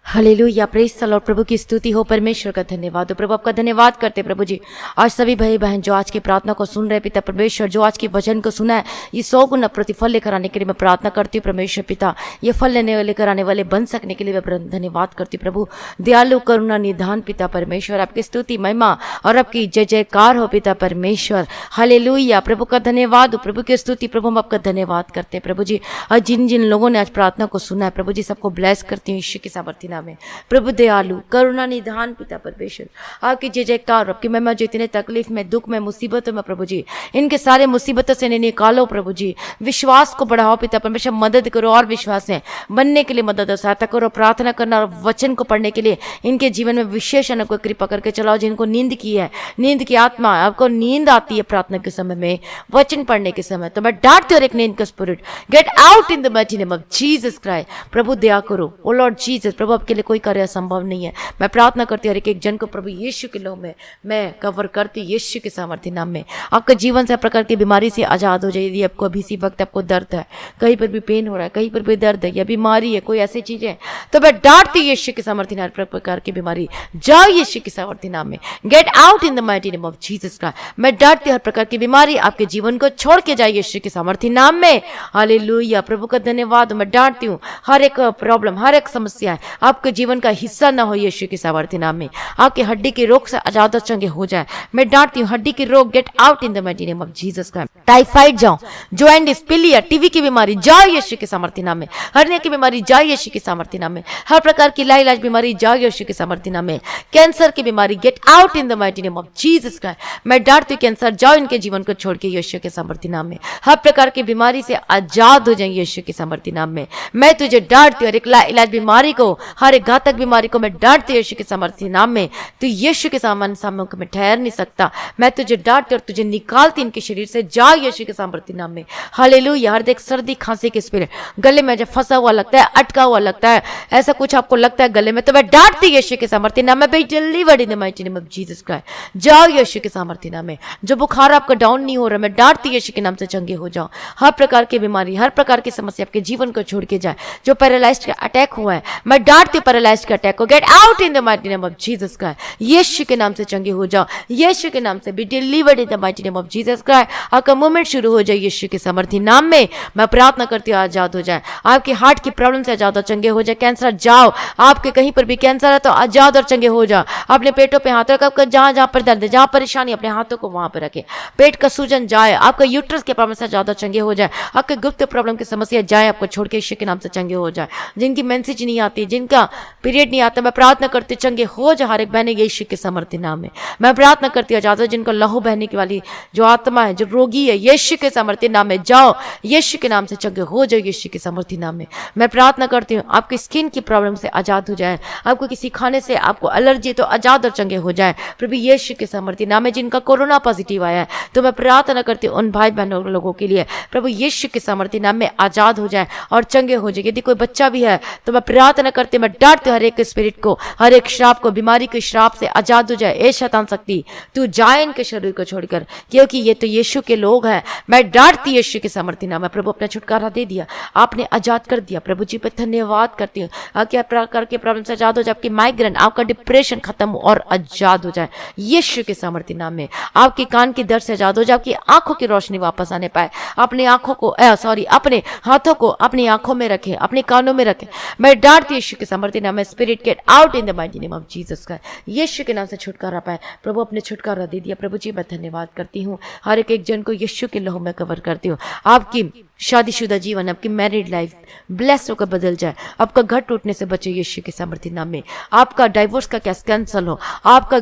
हालेलुया, प्रेज़ द लॉर्ड, प्रभु की स्तुति हो, परमेश्वर का धन्यवाद हो। प्रभु आपका धन्यवाद करते प्रभु जी, आज सभी भाई बहन जो आज की प्रार्थना को सुन रहे पिता परमेश्वर, जो आज की वचन को सुना है, ये 100 गुना प्रतिफल लेकर आने के लिए मैं प्रार्थना करती हूँ परमेश्वर पिता। ये फल लेकर आने वाले बन सकने के लिए मैं धन्यवाद करती हूँ प्रभु। दयालु करुणा निधान पिता परमेश्वर, आपकी स्तुति महिमा और आपकी जय जयकार हो पिता परमेश्वर। हालेलुया, प्रभु का धन्यवाद हो, प्रभु की स्तुति। प्रभु हम आपका धन्यवाद करते हैं प्रभु जी। आज जिन जिन लोगों ने आज प्रार्थना को सुना है प्रभु जी, सबको ब्लेस करती हूँ ईश्वर की सामर्थ्य में। प्रभु दयालु करुणा निधान पिता परमेश्वर, आपकी जय जयकार, आपकी महिमा। जो इतने तकलीफ में, दुख में, मुसीबतों में प्रभु जी, इनके सारे मुसीबतों से इन्हें निकालो प्रभु जी। विश्वास को बढ़ाओ पिता परमेश्वर, मदद करो और विश्वास में बनने के लिए मदद और सहायता करो। प्रार्थना करना और वचन को पढ़ने के लिए इनके जीवन में विशेष को कृपा करके चलाओ। जिनको नींद की है, नींद की आत्मा, आपको नींद आती है प्रार्थना के समय में, वचन पढ़ने के समय, तो मैं डांटती हूँ एक नींद का spirit, get out in the mighty name of Jesus Christ. प्रभु दया करो ओ लॉर्ड जीसस। प्रभु आपके लिए कोई कार्य असंभव नहीं है। मैं प्रार्थना करती हूँ हर एक जन को प्रभु यीशु के नाम में मैं कवर करती, यीशु के सामर्थ्य नाम में। आपका जीवन से प्रकार की बीमारी से आजाद हो जाए। यदि आपको अभी इसी वक्त आपको दर्द है, कहीं पर भी पेन हो रहा है, कहीं पर भी दर्द है या बीमारी है, कोई ऐसी चीज है, तो मैं डांटती यीशु के सामर्थ्य नाम, प्रकार की बीमारी जाओ यीशु के सामर्थ्य नाम में, gate out in the mighty name of Jesus Christ. मैं डांटती हर प्रकार की बीमारी आपके जीवन को छोड़ के जाए यीशु के सामर्थ्य नाम में। हालेलुया, प्रभु का धन्यवाद। मैं डांटती हूँ हर एक प्रॉब्लम, हर एक समस्या है, आप आपके जीवन का हिस्सा ना हो यीशु के सामर्थ्य नाम में। आपके हड्डी के रोग से आजाद और चंगे हो जाए। मैं डांटती हूँ हड्डी के रोग gate out in the mighty name of Jesus Christ. Typhoid जाओ, जॉइंटिस, पीलिया, टीवी की बीमारी जाओ यीशु के सामर्थ्य नाम में। हर्निया की बीमारी जाओ यीशु के सामर्थ्य नाम में। हर प्रकार की लाइलाज बीमारी जाओ यीशु के सामर्थ्य नाम में। कैंसर की बीमारी gate out in the mighty name of Jesus Christ. मैं डांटती हूँ कैंसर जाओ इनके जीवन को छोड़ के यीशु के सामर्थ्य नाम में। हर प्रकार की बीमारी से आजाद हो जाए यीशु के सामर्थ्य नाम में। मैं तुझे डांटती हूँ, हर एक लाइलाज बीमारी को, हर एक घातक बीमारी को मैं डांटती हूँ यीशु के सामर्थ्य नाम में। तू यीशु के सामने में ठहर नहीं सकता। मैं तुझे डांटती और तुझे निकालती इनके शरीर से, जा यीशु के सामर्थ्य नाम में। हालेलुया। हर एक सर्दी खांसी के स्पिरिट गले में जब फंसा हुआ लगता है, अटका हुआ लगता है, ऐसा कुछ आपको लगता है गले में, तो मैं डांटती यीशु के सामर्थ्य नाम में। Be delivered in the mighty name of Jesus Christ. जाओ यीशु के सामर्थ्य नाम में। जो बुखार आपका डाउन नहीं हो रहा, मैं डांटती यीशु के नाम से चंगे हो जाओ। हर प्रकार की बीमारी, हर प्रकार की समस्या आपके जीवन को छोड़ के जाए। जो पैरालाइज्ड का अटैक हुआ है, मैं डांटती हूँ पैरालाइज्ड का अटैक को, get out in the mighty name of Jesus Christ. Yeshu के नाम से चंगे हो जाओ। यीशु के नाम से be delivered in the mighty name of Jesus Christ. आपका मूवमेंट शुरू हो जाए यीशु के सामर्थ्य नाम में। मैं प्रार्थना करती हूँ आजाद हो जाए। आपके हार्ट की प्रॉब्लम से आजाद और चंगे हो जाए। कैंसर जाओ, आपके कहीं पर भी कैंसर है तो आजाद और चंगे हो जाओ। अपने पेटों पे हाथ रखो, जहां जहां पर दर्द है, जहां परेशानी, अपने हाथों को वहां पर रखें। पेट का सूजन जाए, आपका यूट्रस के प्रॉब्लम से आजाद और चंगे हो जाए। आपके गुप्त प्रॉब्लम की समस्या जाए, आपको छोड़ के यीशु के नाम से चंगे हो जाए। जिनकी मेंसेज नहीं आती, जिनका पीरियड नहीं आता, मैं प्रार्थना करती चंगे हो जाए हर एक बहने यीशु के सामर्थ्य नाम में। मैं प्रार्थना करती हूँ आजाद हो। जिनको लहू बहने की वाली जो आत्मा है, जो रोगी है, यीशु के सामर्थ्य नाम में जाओ। यीशु के नाम से चंगे हो जाओ यीशु के सामर्थ्य नाम में। मैं प्रार्थना करती हूँ आपकी स्किन की प्रॉब्लम से आजाद हो जाए। आपको किसी खाने से आपको एलर्जी तो आजाद और चंगे हो जाए प्रभु यीशु के सामर्थ्य नाम में। जिनका कोरोना पॉजिटिव आया है, तो मैं प्रार्थना करती हूँ उन भाई बहनों लोगों के लिए प्रभु यीशु के सामर्थ्य नाम में आजाद हो जाए और चंगे हो जाए। यदि कोई बच्चा भी है तो मैं प्रार्थना करती हूँ, मैं डांटती हूँ हर एक स्पिरिट को, हर एक श्राप को, बीमारी के श्राप से आजाद हो जाए। ए शैतान शक्ति, तू जाए इनके शरीर को छोड़कर, क्योंकि ये तो यीशु के लोग हैं। मैं डांटती यीशु के सामर्थ्य नाम में। प्रभु अपना छुटकारा दे दिया, आपने आजाद कर दिया। प्रभु जी पे धन्यवाद करती हूँ। क्या प्रकार के प्रॉब्लम से आजाद हो जाए। आपकी माइग्रेन, आपका डिप्रेशन खत्म हो और आजाद हो जाए यीशु के सामर्थ्य नाम में। आपके कान की दर्द से आजाद हो जाए। आपकी आंखों की रोशनी वापस आने पाए। अपने आंखों को अपने हाथों को अपनी आंखों में रखें, अपने कानों में रखें। मैं डांटती यीशु के सामर्थ्य नाम में। Spirit get out in the mighty name of Jesus Christ. Yeshu के नाम से छुटकारा पाए। प्रभु अपने छुटकारा दे दिया। प्रभु जी मैं धन्यवाद करती हूँ। हर एक जन को यीशु के लहू में कवर करती हूँ। आपकी शादीशुदा जीवन, आपकी मैरिड लाइफ ब्लेस होकर बदल जाए। आपका घर टूटने से बचे यीशु के सामर्थ्य नाम में। आपका डाइवोर्स का केस कैंसल हो। आपका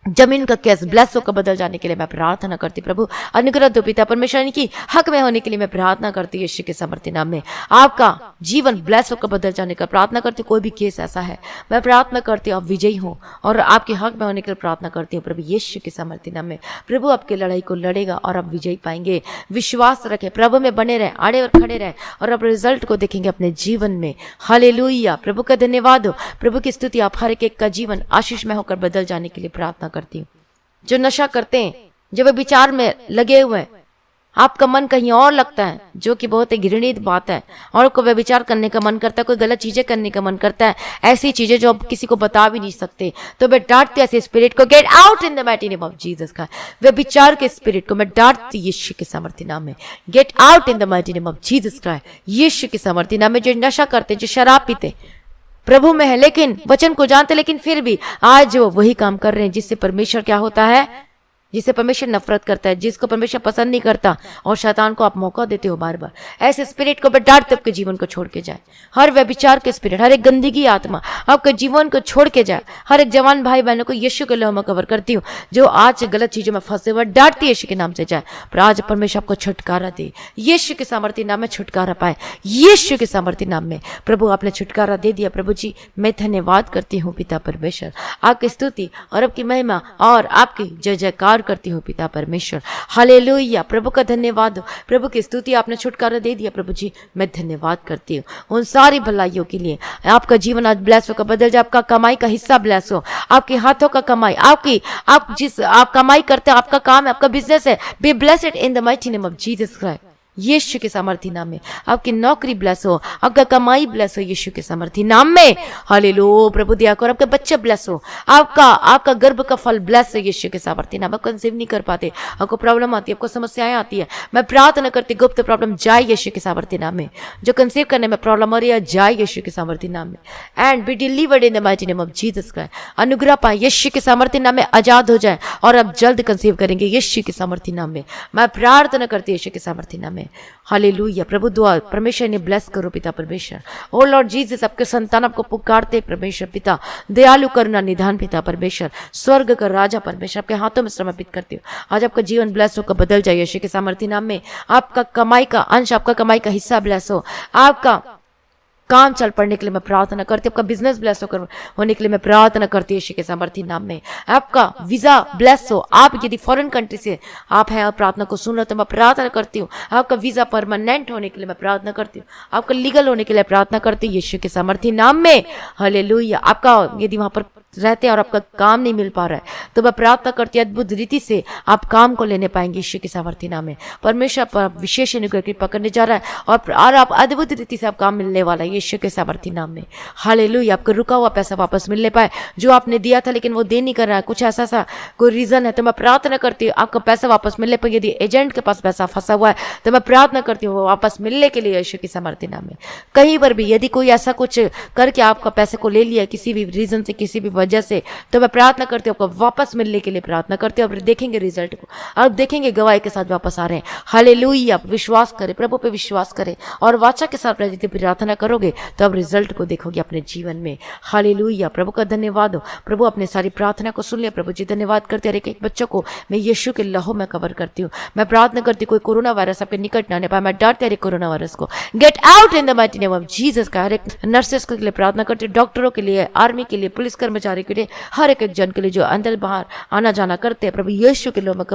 जमीन का केस ब्लेस होकर बदल जाने के लिए मैं प्रार्थना करती। प्रभु अनुग्रह दो पिता परमेश्वर की हक में होने के लिए मैं प्रार्थना करती हूँ यीशु के सामर्थ्य नाम में। आपका जीवन ब्लेस होकर बदल जाने का प्रार्थना करती हूँ। कोई भी केस ऐसा है, मैं प्रार्थना करती हूँ आप विजयी हो और आपके हक में होने के लिए प्रार्थना करती हूँ प्रभु यीशु के सामर्थ्य नाम में। प्रभु आपकी लड़ाई को लड़ेगा और आप विजयी पाएंगे। विश्वास रखें, प्रभु में बने रहे, आड़े और खड़े रहे और आप रिजल्ट को देखेंगे अपने जीवन में। हालेलुया। प्रभु का धन्यवाद हो। प्रभु की स्तुति। आप हर एक का जीवन आशीष में होकर बदल जाने के लिए प्रार्थना करती हूँ। जो नशा करते हैं, जो वे विचार में लगे हुए हैं, आपका मन कहीं और लगता है, जो कि बहुत ही घृणित बात है, और को वे विचार करने का मन करता है, कोई गलत चीजें करने का मन करता है, ऐसी चीजें जो आप किसी को बता भी नहीं सकते, तो मैं डांटती ऐसे स्पिरिट को, get out in the mighty name of Jesus का। वे विचार के स्पिरिट को मैं डांटती यीशु के सामर्थ्य नाम में। Gate out in the mighty name of Jesus का। यीशु के सामर्थ्य नाम में। जो नशा करते, जो शराब पीते, प्रभु में है लेकिन वचन को जानते, लेकिन फिर भी आज वो वही काम कर रहे हैं जिससे परमेश्वर क्या होता है, जिसे परमेश्वर नफरत करता है, जिसको परमेश्वर पसंद नहीं करता, और शैतान को आप मौका देते हो बार बार। ऐसे स्पिरिट को डांटते आपके जीवन को छोड़ के जाए। हर व्यभिचार के स्पिरिट, हर एक गंदगी आत्मा आपके जीवन को छोड़ के जाए। हर एक जवान भाई बहनों को यीशु के लहू में कवर करती हूँ जो आज गलत चीजों में फंसे हुए, डांटती यीशु के नाम से जाए। पर आज परमेश्वर आपको छुटकारा दे, यीशु के सामर्थ्य नाम में छुटकारा पाए, यीशु के सामर्थ्य नाम में। प्रभु आपने छुटकारा दे दिया। प्रभु जी मैं धन्यवाद करती हूँ पिता परमेश्वर, आपकी स्तुति और आपकी महिमा और आपकी जय जयकार करती हूँ पिता परमेश्वर। हालेलुया। प्रभु का धन्यवाद हो। प्रभु की स्तुति, आपने छुटकारा दे दिया। प्रभु जी मैं धन्यवाद करती हूँ उन सारी भलाइयों के लिए। आपका जीवन आज ब्लेस होकर बदल जाए। आपका कमाई का हिस्सा ब्लेस हो, आपके हाथों का कमाई, आप कमाई करते हैं, आपका काम है, आपका बिजनेस है, be blessed in the mighty name of Jesus Christ. Yeshu के सामर्थी नाम में। आपकी नौकरी ब्लेस हो, आपका कमाई ब्लेस हो यीशु के सामर्थी नाम में। हालेलुया प्रभु दिया करो, आपके बच्चे ब्लेस हो, आपका गर्भ का फल ब्लेस है यीशु के सामर्थी नाम। आप कंसीव नहीं कर पाते, आपको प्रॉब्लम आती है, आपको समस्याएं आती है, मैं प्रार्थना करती गुप्त प्रॉब्लम जाए यीशु के सामर्थी नाम में। जो कंसीव करने में प्रॉब्लम हो रही है जाए यीशु के सामर्थी नाम में। And be delivered in the mighty name of Jesus Christ. अनुग्रह पाए यीशु के सामर्थी नाम में, आजाद हो जाए और अब जल्द कंसीव करेंगे यीशु के सामर्थी नाम में। मैं प्रार्थना करती यीशु के सामर्थी नाम में। हालेलुया प्रभु दुआ परमेश्वर ने ब्लेस करो पिता परमेश्वर। ओ लॉर्ड जीसस आपके संतान आपको पुकारते परमेश्वर पिता, दयालु करुणा निधान पिता परमेश्वर, स्वर्ग का राजा परमेश्वर, आपके हाथों में समर्पित करती हूँ। आज आपका जीवन ब्लेस होकर बदल जाए यीशु के सामर्थी नाम में। आपका कमाई का अंश, आपका कमाई का हिस्सा ब्लेस हो, आपका काम चल पड़ने के लिए मैं प्रार्थना करती हूँ, आपका बिजनेस ब्लेस होकर होने के लिए मैं प्रार्थना करती हूँ यीशु के सामर्थी नाम में। आपका वीजा ब्लेस हो, आप यदि फॉरेन कंट्री से आप हैं और प्रार्थना को सुन रहे तो मैं प्रार्थना करती हूँ आपका वीजा परमानेंट होने के लिए मैं प्रार्थना करती हूँ, आपका लीगल होने के लिए प्रार्थना करती हूँ यीशु के सामर्थी नाम में। हालेलुया आपका यदि वहां पर रहते हैं और आपका काम नहीं मिल पा रहा है तो मैं प्रार्थना करती अद्भुत रीति से आप काम को लेने पाएंगे यीशु के सामर्थी नाम में। परमेश्वर पर विशेष अनुग्रह कृपा करने जा रहा है और आप अद्भुत रीति से आप काम मिलने वाला है यीशु के सामर्थी नाम में। हालेलुया आपको रुका हुआ पैसा वापस मिलने पाए, जो आपने दिया था लेकिन वो दे नहीं कर रहा है, कुछ ऐसा कोई रीजन है तो मैं प्रार्थना करती हूँ आपका पैसा वापस मिलने पर। यदि एजेंट के पास पैसा फंसा हुआ है तो मैं प्रार्थना करती हूँ वो वापस मिलने के लिए यीशु के सामर्थी नाम में। कहीं पर भी यदि कोई ऐसा कुछ करके आपका पैसे को ले लिया किसी भी रीजन से किसी भी वजह से, तो मैं प्रार्थना करती हूँ आपको वापस मिलने के लिए प्रार्थना करती हूँ। आप देखेंगे रिजल्ट को, आप देखेंगे गवाही के साथ वापस आ रहे हैं। हालेलुया आप विश्वास करें, प्रभु पे विश्वास करें और वाचा के साथ यदि प्रार्थना करोगे तो आप रिजल्ट को देखोगे अपने जीवन में। हालेलुया प्रभु का धन्यवाद हो। प्रभु अपने सारी प्रार्थना को सुन लिया प्रभु जी, धन्यवाद करते हैं। एक बच्चों को मैं यीशु के लहू में कवर करती हूँ। मैं प्रार्थना करती हूँ कोई कोरोना वायरस आपके निकट ना आने पाए। मैं डरते हर कोरोना वायरस को get out in the mighty name of Jesus का। हर एक नर्सेस के लिए प्रार्थना करती हूँ, डॉक्टरों के लिए, आर्मी के लिए, पुलिस कर्मचारी के लिए, हर एक जन के लिए जो अंदर बाहर आना जाना करते हैं प्रभु यीशु के लहू में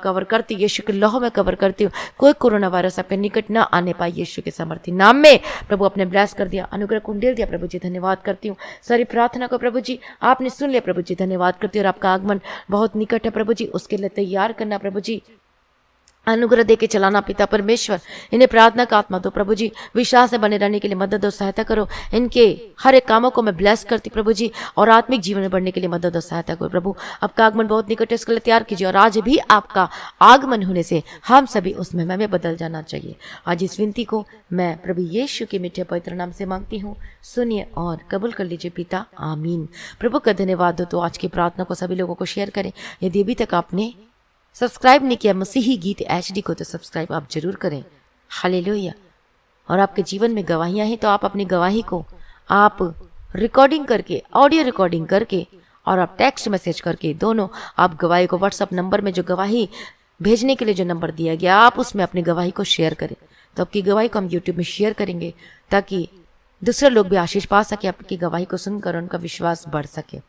कवर करती, यीशु के लहू में कवर करती हूँ। कोई कोरोना वायरस आपके निकट ना आने पाए यीशु के सामर्थी नाम में। प्रभु अपने ब्लेस कर दिया, अनुग्रह कुंडेल दिया प्रभु जी, धन्यवाद करती हूँ। सारी प्रार्थना को प्रभु जी आपने सुन लिया प्रभु जी, धन्यवाद करती हूँ। और आपका आगमन बहुत निकट है प्रभु जी, उसके लिए तैयार करना प्रभु जी, अनुग्रह देके चलाना पिता परमेश्वर। इन्हें प्रार्थना का आत्मा दो प्रभु जी, विश्वास से बने रहने के लिए मदद और सहायता करो। इनके हर एक कामों को मैं ब्लेस करती प्रभु जी और आत्मिक जीवन में बढ़ने के लिए मदद और सहायता करो प्रभु। आपका आगमन बहुत निकट है, इसके लिए तैयार कीजिए और आज भी आपका आगमन होने से हम सभी उस महिमा में बदल जाना चाहिए। आज इस विनती को मैं प्रभु यीशु के मीठे पवित्र नाम से मांगती हूँ, सुनिए और कबूल कर लीजिए पिता, आमीन। प्रभु का धन्यवाद हो। तो आज की प्रार्थना को सभी लोगों को शेयर करें। यदि अभी तक आपने सब्सक्राइब नहीं किया मसीही गीत HD को तो सब्सक्राइब आप जरूर करें। हालेलुया। और आपके जीवन में गवाहियां हैं तो आप अपनी गवाही को आप रिकॉर्डिंग करके, ऑडियो रिकॉर्डिंग करके और आप टेक्स्ट मैसेज करके, दोनों आप गवाही को व्हाट्सएप नंबर में जो गवाही भेजने के लिए जो नंबर दिया गया आप उसमें अपनी गवाही को शेयर करें। तो आपकी गवाही को हम यूट्यूब में शेयर करेंगे ताकि दूसरे लोग भी आशीष पा सके, आपकी गवाही को सुनकर उनका विश्वास बढ़ सके।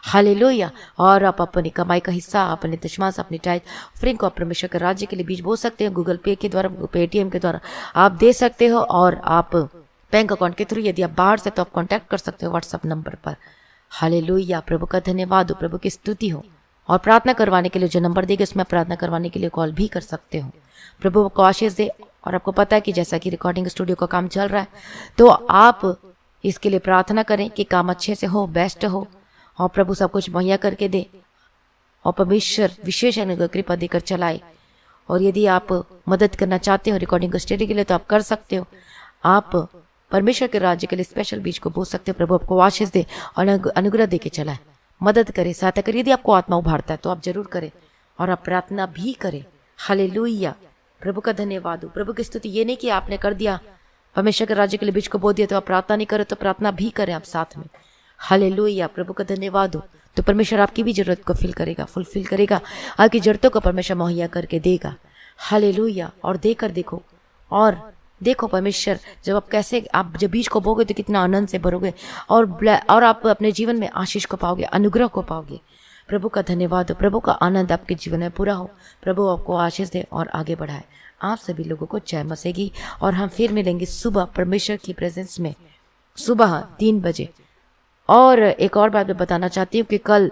हालेलुया। और आप अपनी कमाई का हिस्सा, अपने दशमांश, अपनी टाइट ऑफरिंग को परमेश्वर के राज्य के लिए बीज बो सकते हैं। गूगल पे के द्वारा, पेटीएम के द्वारा आप दे सकते हो और आप बैंक अकाउंट के थ्रू, यदि आप बाहर से तो आप कांटेक्ट कर सकते हो व्हाट्सएप नंबर पर। हालेलुया प्रभु का धन्यवाद हो, प्रभु की स्तुति हो। और प्रार्थना करवाने के लिए जो नंबर देगा उसमें प्रार्थना करवाने के लिए कॉल भी कर सकते हो। प्रभु को आशीष दे। और आपको पता है कि जैसा कि रिकॉर्डिंग स्टूडियो का काम चल रहा है तो आप इसके लिए प्रार्थना करें कि काम अच्छे से हो, बेस्ट हो और प्रभु सब कुछ मुहैया करके दे और परमेश्वर विशेष अनुग्रह कृपा देकर चलाए। और यदि आप मदद करना चाहते हो रिकॉर्डिंग स्टडी के लिए तो आप कर सकते हो। आप परमेश्वर के राज्य के लिए स्पेशल बीज को बो सकते हो। प्रभु आपको आशीष दे और अनुग्रह दे के चलाए, मदद करे, सहायता करे। यदि आपको आत्मा उभारता है तो आप जरूर करें और आप प्रार्थना भी करें। हालेलुया प्रभु का धन्यवाद हो। प्रभु की स्तुति। ये नहीं कि आपने कर दिया परमेश्वर के राज्य के लिए बीज को बो दिया तो आप प्रार्थना नहीं करें, तो प्रार्थना भी करें आप साथ में। हालेलुया प्रभु का धन्यवाद हो। तो परमेश्वर आपकी भी जरूरत को फुलफिल करेगा, आपकी जरूरतों को परमेश्वर मुहैया करके देगा। हालेलुया। और देकर देखो और देखो परमेश्वर जब आप कैसे, आप जब बीज को बोगे तो कितना आनंद से भरोगे और आप अपने जीवन में आशीष को पाओगे, अनुग्रह को पाओगे। प्रभु का धन्यवाद हो। प्रभु का आनंद आपके जीवन में पूरा हो। प्रभु आपको आशीष दे और आगे बढ़ाए। आप सभी लोगों को जय मसीह। और हम फिर मिलेंगे सुबह परमेश्वर की प्रेजेंस में, सुबह 3 बजे। और एक और बात मैं बताना चाहती हूँ कि कल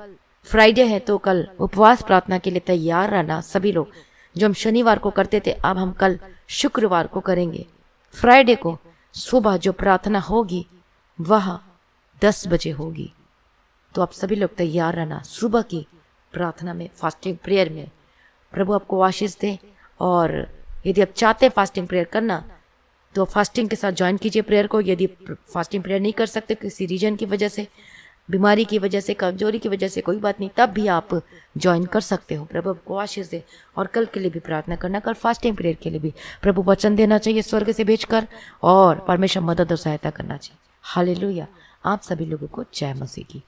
फ्राइडे है तो कल उपवास प्रार्थना के लिए तैयार रहना सभी लोग। जो हम शनिवार को करते थे अब हम कल शुक्रवार को करेंगे। फ्राइडे को सुबह जो प्रार्थना होगी वह 10 बजे होगी। तो आप सभी लोग तैयार रहना सुबह की प्रार्थना में, फास्टिंग प्रेयर में। प्रभु आपको आशीष दे। और यदि आप चाहते हैं फास्टिंग प्रेयर करना तो फास्टिंग के साथ ज्वाइन कीजिए प्रेयर को। यदि फास्टिंग प्रेयर नहीं कर सकते किसी रीजन की वजह से, बीमारी की वजह से, कमजोरी की वजह से, कोई बात नहीं, तब भी आप ज्वाइन कर सकते हो। प्रभु आपको आशीष दे। और कल के लिए भी प्रार्थना करना, कल फास्टिंग प्रेयर के लिए भी प्रभु वचन देना चाहिए स्वर्ग से भेजकर, और परमेश्वर मदद और सहायता करना चाहिए। हालेलुया। आप सभी लोगों को जय मसीह की।